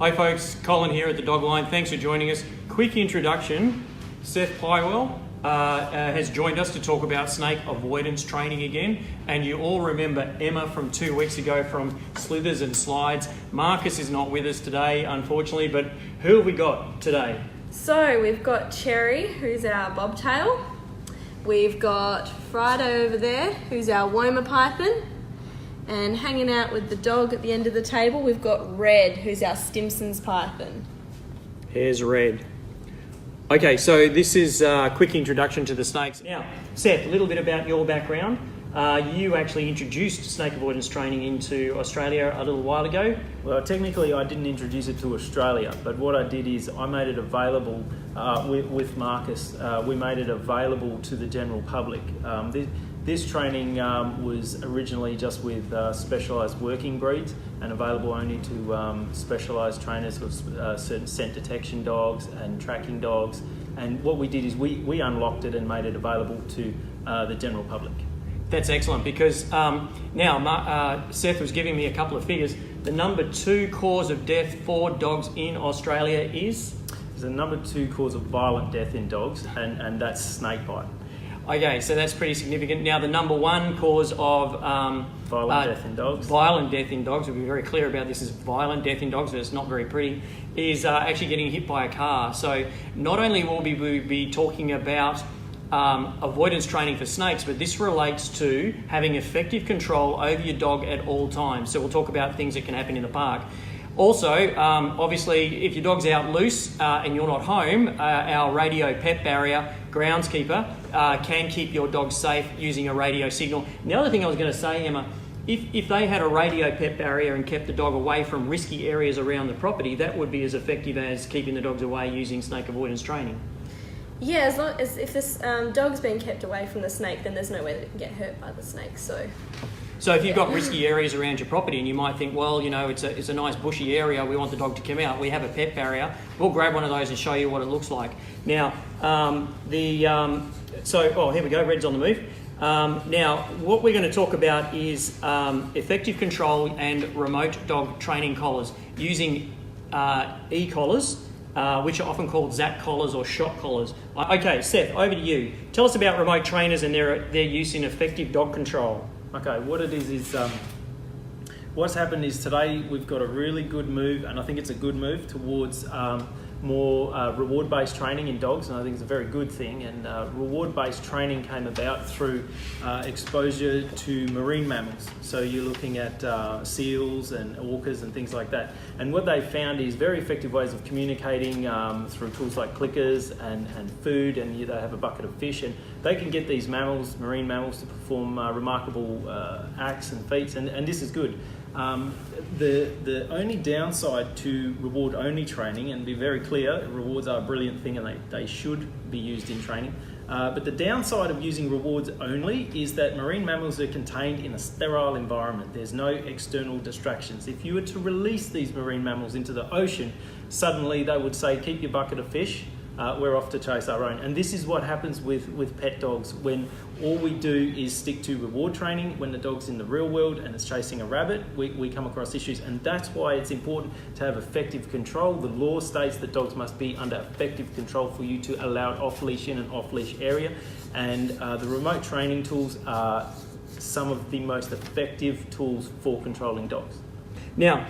Hi folks, Colin here at the Dog Line. Thanks for joining us. Quick introduction, Seth Pywell has joined us to talk about snake avoidance training again. And you all remember Emma from 2 weeks ago from Slithers and Slides. Marcus is not with us today, unfortunately, but who have we got today? So we've got Cherry, who's our bobtail. We've got Friday over there, who's our Woma python. And hanging out with the dog at the end of the table, we've got Red, who's our Stimson's python. Here's Red. Okay, so this is a quick introduction to the snakes. Now, Seth, a little bit about your background. You actually introduced snake avoidance training into Australia a little while ago. Well, technically I didn't introduce it to Australia, but what I did is I made it available with Marcus. We made it available to the general public. This training was originally just with specialised working breeds and available only to specialised trainers with certain scent detection dogs and tracking dogs. And what we did is we unlocked it and made it available to the general public. That's excellent because now Seth was giving me a couple of figures. The number 2 cause of death for dogs in Australia is? The number 2 cause of violent death in dogs, and that's snake bite. Okay, so that's pretty significant. Now, the number 1 cause of violent death in dogs. Violent death in dogs. We'll be very clear about this. Is violent death in dogs, but it's not very pretty. Is actually getting hit by a car. So not only will we be talking about avoidance training for snakes, but this relates to having effective control over your dog at all times. So we'll talk about things that can happen in the park. Also, obviously, if your dog's out loose and you're not home, our radio pet barrier groundskeeper can keep your dog safe using a radio signal. And the other thing I was going to say, Emma, if they had a radio pet barrier and kept the dog away from risky areas around the property, that would be as effective as keeping the dogs away using snake avoidance training. Yeah, as long as if this dog's been kept away from the snake, then there's no way that it can get hurt by the snake. So if you've got risky areas around your property and you might think, well, you know, it's a nice bushy area, we want the dog to come out, we have a pet barrier, we'll grab one of those and show you what it looks like. Now, here we go, Red's on the move. Now, what we're going to talk about is effective control and remote dog training collars using e-collars, which are often called ZAC collars or shock collars. Okay, Seth, over to you. Tell us about remote trainers and their use in effective dog control. Okay, what it is what's happened is today we've got a really good move, and I think it's a good move towards more reward-based training in dogs, and I think it's a very good thing. And reward-based training came about through exposure to marine mammals. So you're looking at seals and orcas and things like that. And what they found is very effective ways of communicating through tools like clickers and food, and they have a bucket of fish, and they can get these mammals, marine mammals, to perform remarkable acts and feats, and this is good. The only downside to reward-only training, and be very clear, rewards are a brilliant thing and they should be used in training, but the downside of using rewards only is that marine mammals are contained in a sterile environment. There's no external distractions. If you were to release these marine mammals into the ocean, suddenly they would say, keep your bucket of fish, we're off to chase our own. And this is what happens with pet dogs when all we do is stick to reward training. When the dog's in the real world and it's chasing a rabbit, we come across issues, and that's why it's important to have effective control. The law states that dogs must be under effective control for you to allow it off-leash in an off-leash area, and the remote training tools are some of the most effective tools for controlling dogs. Now,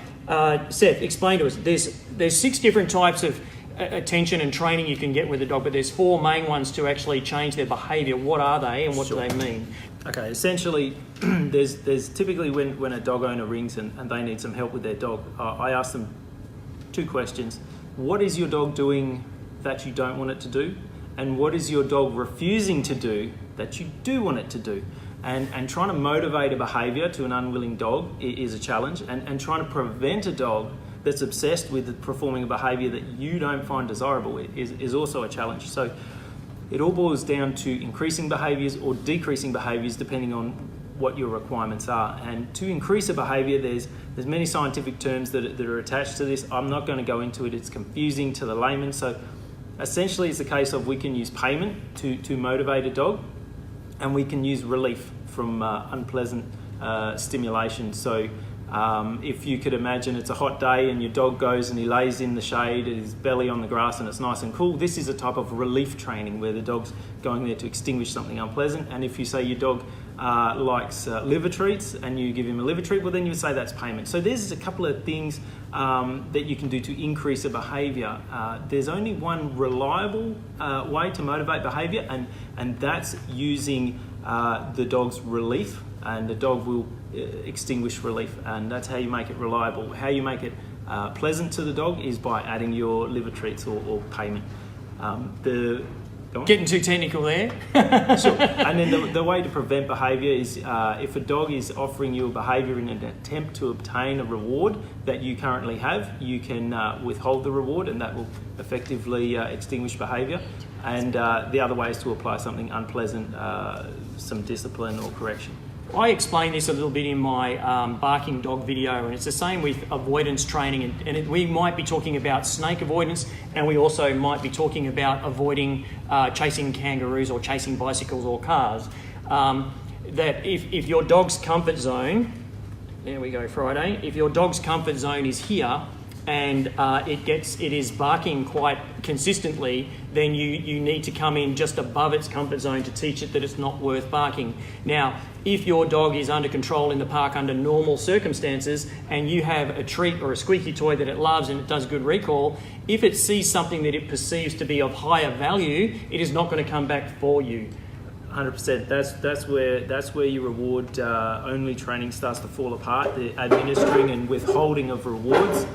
Seth, explain to us, there's 6 different types of attention and training you can get with a dog, but there's 4 main ones to actually change their behaviour. What are they and what do they mean? Okay, essentially, there's typically when a dog owner rings and they need some help with their dog, I ask them 2 questions. What is your dog doing that you don't want it to do? And what is your dog refusing to do that you do want it to do? And trying to motivate a behaviour to an unwilling dog is a challenge, and trying to prevent a dog that's obsessed with performing a behaviour that you don't find desirable is also a challenge. So it all boils down to increasing behaviours or decreasing behaviours depending on what your requirements are. And to increase a behaviour, there's many scientific terms that are attached to this. I'm not going to go into it, it's confusing to the layman. So essentially it's a case of we can use payment to motivate a dog, and we can use relief from unpleasant stimulation. So If you could imagine it's a hot day and your dog goes and he lays in the shade, his belly on the grass, and it's nice and cool, this is a type of relief training where the dog's going there to extinguish something unpleasant. And if you say your dog likes liver treats and you give him a liver treat, well then you would say that's payment. So there's a couple of things that you can do to increase a behaviour. There's only one reliable way to motivate behaviour, and that's using the dog's relief, and the dog will extinguish relief, and that's how you make it reliable. How you make it pleasant to the dog is by adding your liver treats or payment. Getting too technical there. Sure. And then the way to prevent behaviour is if a dog is offering you a behaviour in an attempt to obtain a reward that you currently have, you can withhold the reward, and that will effectively extinguish behaviour. And the other way is to apply something unpleasant, some discipline or correction. I explain this a little bit in my barking dog video, and it's the same with avoidance training. And we might be talking about snake avoidance, and we also might be talking about avoiding chasing kangaroos or chasing bicycles or cars. That if your dog's comfort zone, there we go, Friday, if your dog's comfort zone is here, and it is barking quite consistently, then you need to come in just above its comfort zone to teach it that it's not worth barking. Now, if your dog is under control in the park under normal circumstances, and you have a treat or a squeaky toy that it loves and it does good recall, if it sees something that it perceives to be of higher value, it is not going to come back for you. 100%. That's where your reward only training starts to fall apart. The administering and withholding of rewards,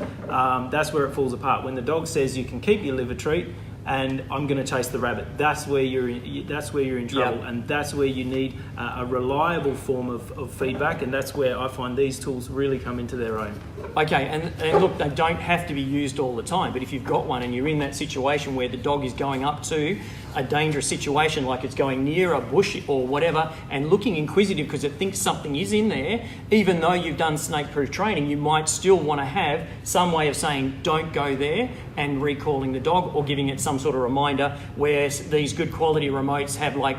that's where it falls apart. When the dog says you can keep your liver treat and I'm going to chase the rabbit, that's where you're in trouble. Yep. And that's where you need a reliable form of feedback, and that's where I find these tools really come into their own. Okay, and look, they don't have to be used all the time, but if you've got one and you're in that situation where the dog is going up to a dangerous situation, like it's going near a bush or whatever, and looking inquisitive because it thinks something is in there, even though you've done snake-proof training, you might still want to have some way of saying, don't go there, and recalling the dog or giving it some sort of reminder, where these good quality remotes have like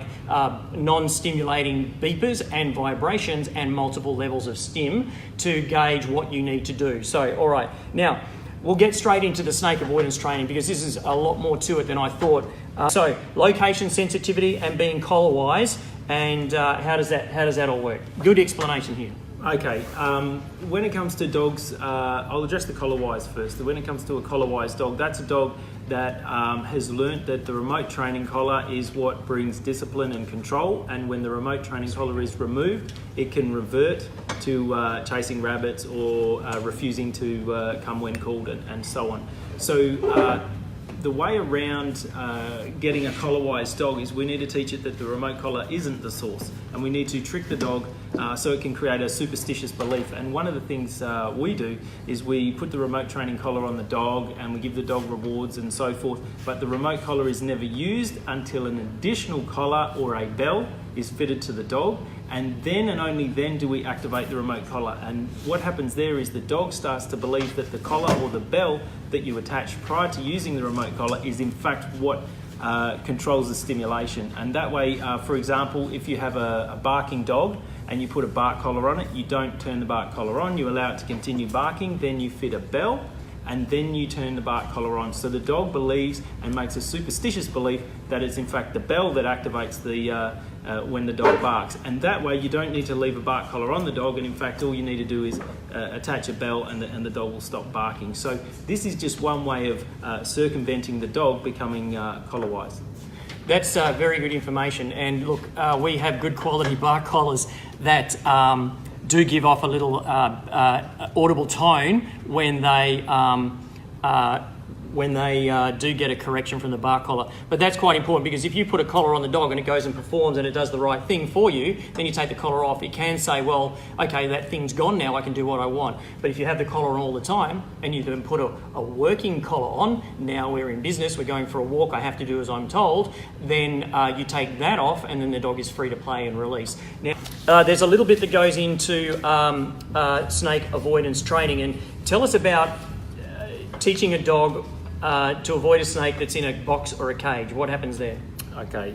non-stimulating beepers and vibrations and multiple levels of stim to gauge what you need to do. So, all right, now we'll get straight into the snake avoidance training because this is a lot more to it than I thought. So, location sensitivity and being collar-wise, and how does that all work? Good explanation here. Okay, when it comes to dogs, I'll address the collar-wise first. When it comes to a collar-wise dog, that's a dog that has learnt that the remote training collar is what brings discipline and control, and when the remote training collar is removed, it can revert to chasing rabbits or refusing to come when called and so on. So the way around getting a collar-wise dog is we need to teach it that the remote collar isn't the source, and we need to trick the dog so it can create a superstitious belief. And one of the things we do is we put the remote training collar on the dog and we give the dog rewards and so forth, but the remote collar is never used until an additional collar or a bell is fitted to the dog, and then and only then do we activate the remote collar. And what happens there is the dog starts to believe that the collar or the bell that you attach prior to using the remote collar is in fact what controls the stimulation. And that way, for example, if you have a barking dog and you put a bark collar on it, you don't turn the bark collar on, you allow it to continue barking, then you fit a bell, and then you turn the bark collar on. So the dog believes and makes a superstitious belief that it's in fact the bell that activates the when the dog barks. And that way you don't need to leave a bark collar on the dog, and in fact all you need to do is attach a bell and the dog will stop barking. So this is just one way of circumventing the dog becoming collar-wise. That's very good information. And look, we have good quality bark collars that do give off a little audible tone when they do get a correction from the bark collar. But that's quite important, because if you put a collar on the dog and it goes and performs and it does the right thing for you, then you take the collar off. It can say, well, okay, that thing's gone now, I can do what I want. But if you have the collar on all the time and you then put a working collar on, now we're in business, we're going for a walk, I have to do as I'm told, then you take that off and then the dog is free to play and release. Now, there's a little bit that goes into snake avoidance training, and tell us about teaching a dog to avoid a snake that's in a box or a cage. What happens there? Okay,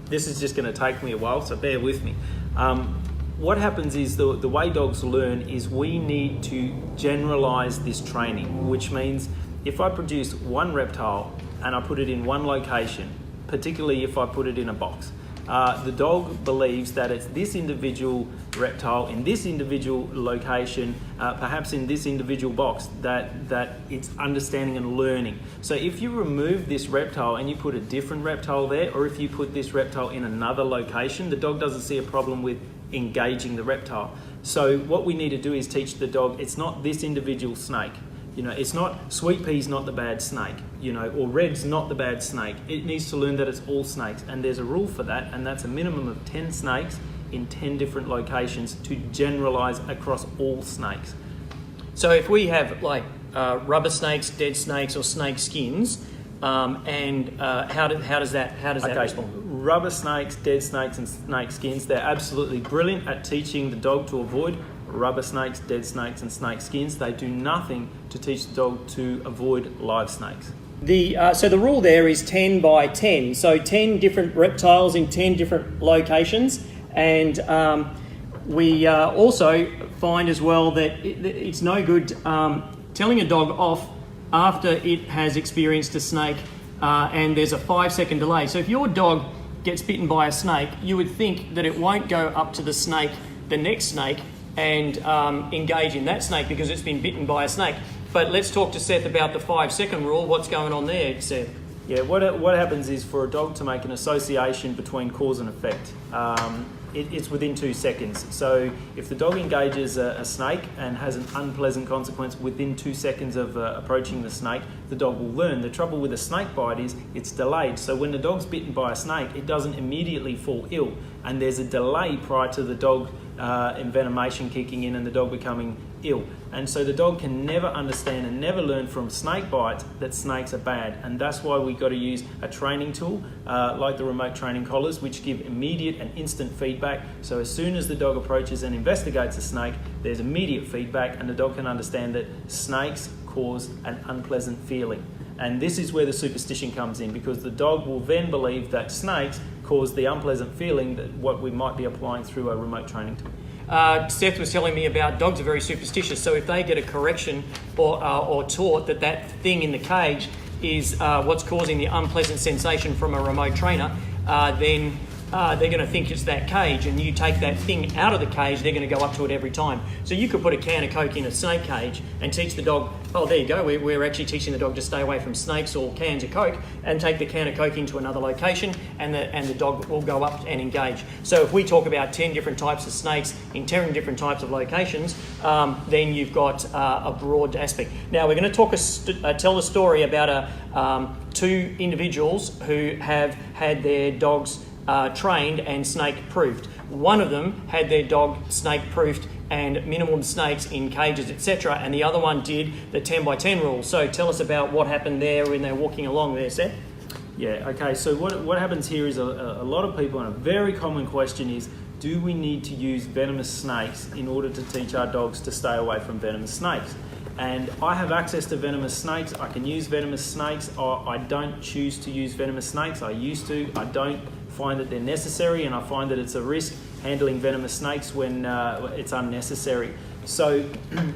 this is just going to take me a while, so bear with me. what happens is the way dogs learn is we need to generalize this training, which means if I produce one reptile and I put it in one location, particularly if I put it in a box, the dog believes that it's this individual reptile in this individual location, perhaps in this individual box, that it's understanding and learning. So if you remove this reptile and you put a different reptile there, or if you put this reptile in another location, the dog doesn't see a problem with engaging the reptile. So what we need to do is teach the dog it's not this individual snake. It's not sweet pea's not the bad snake, or red's not the bad snake. It needs to learn that it's all snakes, and there's a rule for that, and that's a minimum of 10 snakes in 10 different locations to generalize across all snakes. So if we have like rubber snakes, dead snakes, or snake skins, how does that respond? Rubber snakes, dead snakes, and snake skins, they're absolutely brilliant at teaching the dog to avoid rubber snakes, dead snakes, and snake skins. They do nothing to teach the dog to avoid live snakes. So the rule there is 10 by 10. So 10 different reptiles in 10 different locations. And we also find as well that it's no good telling a dog off after it has experienced a snake and there's a 5-second delay. So if your dog gets bitten by a snake, you would think that it won't go up to the next snake, and engage in that snake because it's been bitten by a snake. But let's talk to Seth about the 5-second rule. What's going on there, Seth? Yeah, what happens is for a dog to make an association between cause and effect, it's within 2 seconds. So if the dog engages a snake and has an unpleasant consequence within 2 seconds of approaching the snake, the dog will learn. The trouble with a snake bite is it's delayed. So when the dog's bitten by a snake, it doesn't immediately fall ill. And there's a delay prior to the dog envenomation kicking in and the dog becoming ill. And so the dog can never understand and never learn from snake bites that snakes are bad. And that's why we've got to use a training tool like the remote training collars, which give immediate and instant feedback. So as soon as the dog approaches and investigates a snake, there's immediate feedback and the dog can understand that snakes cause an unpleasant feeling. And this is where the superstition comes in, because the dog will then believe that snakes cause the unpleasant feeling that what we might be applying through a remote training tool. Seth was telling me about dogs are very superstitious, so if they get a correction or taught that thing in the cage is what's causing the unpleasant sensation from a remote trainer, then they're going to think it's that cage, and you take that thing out of the cage, they're going to go up to it every time. So you could put a can of Coke in a snake cage and teach the dog, oh, there you go, we're actually teaching the dog to stay away from snakes or cans of Coke, and take the can of Coke into another location, and the dog will go up and engage. So if we talk about 10 different types of snakes in 10 different types of locations, then you've got a broad aspect. Now we're going to tell a story about two individuals who have had their dogs trained and snake proofed. One of them had their dog snake proofed and minimum snakes in cages, etc., and the other one did the 10 by 10 rule. So tell us about what happened there when they're walking along there, Seth. Yeah, okay, so what happens here is a lot of people, and a very common question is, do we need to use venomous snakes in order to teach our dogs to stay away from venomous snakes? And I have access to venomous snakes. I can use venomous snakes. I don't choose to use venomous snakes. I used to. I don't find that they're necessary, and I find that it's a risk handling venomous snakes when it's unnecessary. So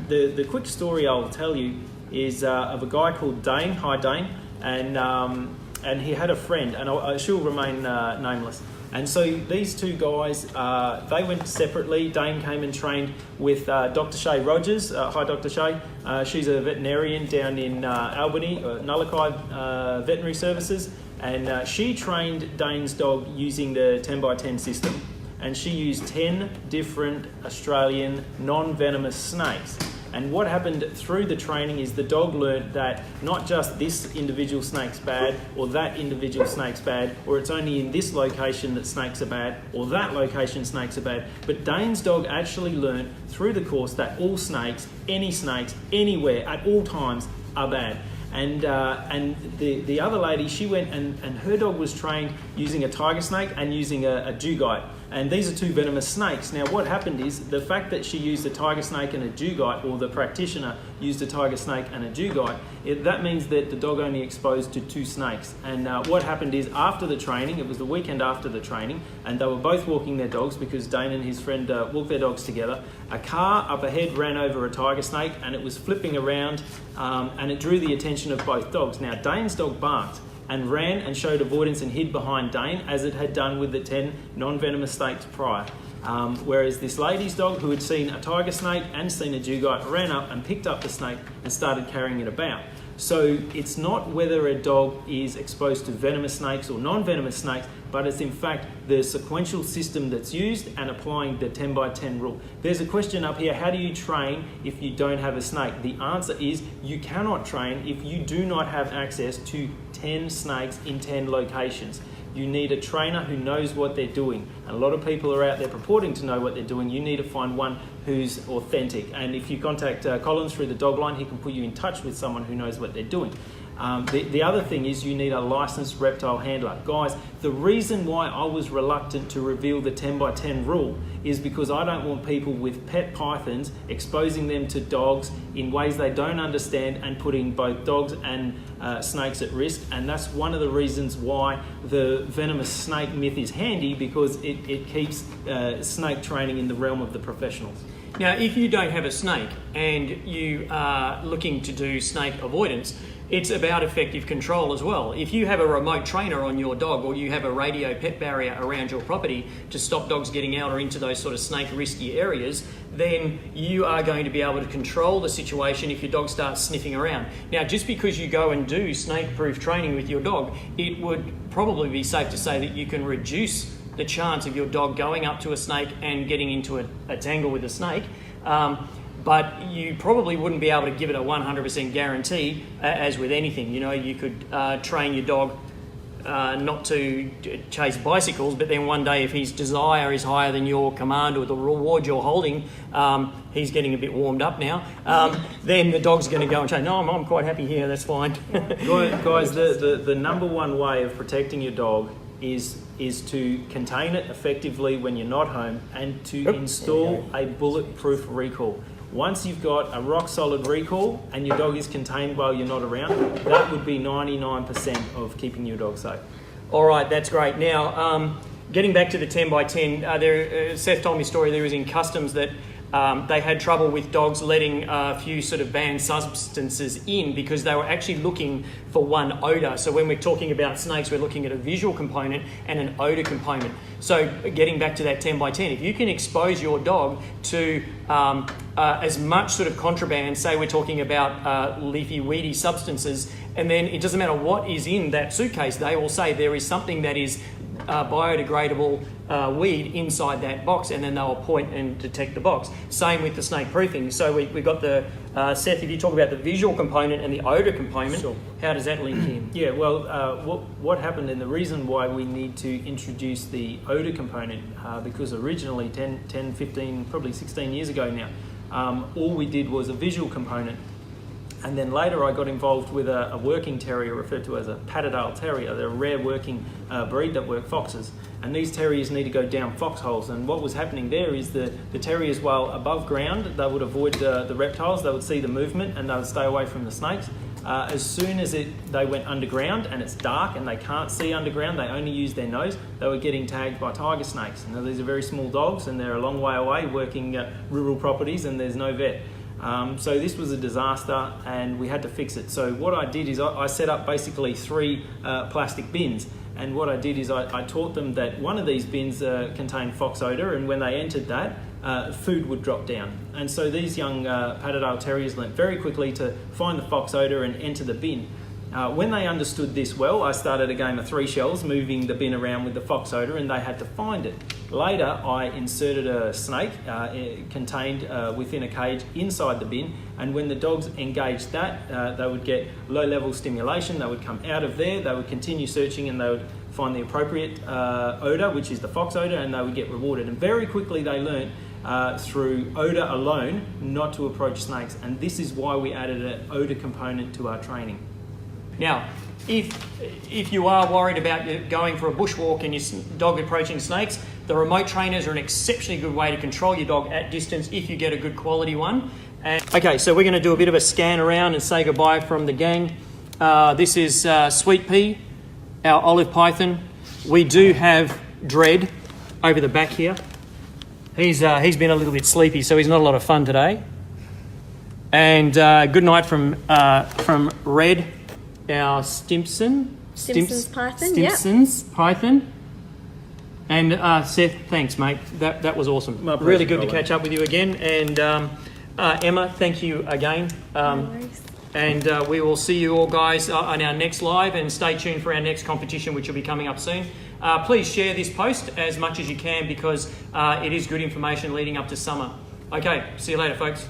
the quick story I'll tell you is of a guy called Dane. Hi, Dane. And he had a friend, and she'll remain nameless. And so these two guys, they went separately. Dane came and trained with Dr. Shay Rogers. Hi, Dr. Shay. She's a veterinarian down in Albany, Nullakai Veterinary Services. And she trained Dane's dog using the 10 by 10 system. And she used 10 different Australian non-venomous snakes. And what happened through the training is the dog learned that not just this individual snake's bad, or that individual snake's bad, or it's only in this location that snakes are bad, or that location snakes are bad, but Dane's dog actually learned through the course that all snakes, anywhere, at all times, are bad. And the other lady, she went and her dog was trained using a tiger snake and using a dugite. And these are two venomous snakes. Now what happened is the fact that she used a tiger snake and a dugite, or the practitioner used a tiger snake and a dugite, that means that the dog only exposed to 2 snakes. And what happened is after the training, it was the weekend after the training, and they were both walking their dogs because Dane and his friend walked their dogs together. A car up ahead ran over a tiger snake and it was flipping around and it drew the attention of both dogs. Now Dane's dog barked and ran and showed avoidance and hid behind Dane, as it had done with the 10 non-venomous snakes prior. Whereas this lady's dog, who had seen a tiger snake and seen a dugite, ran up and picked up the snake and started carrying it about. So it's not whether a dog is exposed to venomous snakes or non-venomous snakes, but it's in fact the sequential system that's used and applying the 10 by 10 rule. There's a question up here: how do you train if you don't have a snake? The answer is you cannot train if you do not have access to 10 snakes in 10 locations. You need a trainer who knows what they're doing. And a lot of people are out there purporting to know what they're doing. You need to find one who's authentic. And if you contact Collins through the dog line, he can put you in touch with someone who knows what they're doing. The other thing is you need a licensed reptile handler. Guys, the reason why I was reluctant to reveal the 10 by 10 rule is because I don't want people with pet pythons exposing them to dogs in ways they don't understand and putting both dogs and snakes at risk. And that's one of the reasons why the venomous snake myth is handy, because it keeps snake training in the realm of the professionals. Now, if you don't have a snake and you are looking to do snake avoidance, it's about effective control as well. If you have a remote trainer on your dog, or you have a radio pet barrier around your property to stop dogs getting out or into those sort of snake risky areas, then you are going to be able to control the situation if your dog starts sniffing around. Now, just because you go and do snake-proof training with your dog, it would probably be safe to say that you can reduce the chance of your dog going up to a snake and getting into a tangle with a snake. But you probably wouldn't be able to give it a 100% guarantee, as with anything. You know, you could train your dog not to chase bicycles, but then one day if his desire is higher than your command or the reward you're holding, he's getting a bit warmed up now, then the dog's going to go and say, no, I'm quite happy here, that's fine. Guys, the number one way of protecting your dog is to contain it effectively when you're not home, and to install a bulletproof recall. Once you've got a rock solid recall and your dog is contained while you're not around, that would be 99% of keeping your dog safe. All right, that's great. Now, getting back to the 10 by 10, Seth told me a story. There was in customs that they had trouble with dogs letting a few sort of banned substances in because they were actually looking for one odour. So when we're talking about snakes, we're looking at a visual component and an odour component. So getting back to that 10 by 10, if you can expose your dog to as much sort of contraband, say we're talking about leafy, weedy substances, and then it doesn't matter what is in that suitcase, they will say there is something that is biodegradable weed inside that box, and then they'll point and detect the box. Same with the snake proofing. So we've got the, Seth, if you talk about the visual component and the odour component, sure. How does that link in? Yeah, well, what happened, and the reason why we need to introduce the odour component, because originally 10, 15, probably 16 years ago now, all we did was a visual component. And then later I got involved with a working terrier referred to as a Patterdale Terrier. They're a rare working breed that work foxes. And these terriers need to go down foxholes. And what was happening there is the terriers, while above ground, they would avoid the reptiles, they would see the movement and they would stay away from the snakes. As soon as they went underground and it's dark and they can't see underground, they only use their nose, they were getting tagged by tiger snakes. Now these are very small dogs and they're a long way away working rural properties and there's no vet. So this was a disaster and we had to fix it. So what I did is I set up basically 3 plastic bins, and what I did is I taught them that one of these bins contained fox odour, and when they entered that, food would drop down. And so these young Patterdale Terriers learnt very quickly to find the fox odour and enter the bin. When they understood this well, I started a game of 3 shells, moving the bin around with the fox odour, and they had to find it. Later, I inserted a snake contained within a cage inside the bin, and when the dogs engaged that, they would get low-level stimulation. They would come out of there, they would continue searching, and they would find the appropriate odour, which is the fox odour, and they would get rewarded. And very quickly they learned through odour alone not to approach snakes, and this is why we added an odour component to our training. Now, if you are worried about going for a bushwalk and your dog approaching snakes, The remote trainers are an exceptionally good way to control your dog at distance if you get a good quality one. And, okay, so we're going to do a bit of a scan around and say goodbye from the gang. This is Sweet Pea, our olive python. We do have Dread over the back here. He's been a little bit sleepy, so he's not a lot of fun today. And good night from Red, our Stimson's python. And Seth, thanks, mate. That was awesome. My pleasure, really good to Colin. catch up with you again. And Emma, thank you again. And we will see you all guys on our next live, and stay tuned for our next competition, which will be coming up soon. Please share this post as much as you can, because it is good information leading up to summer. Okay, see you later, folks.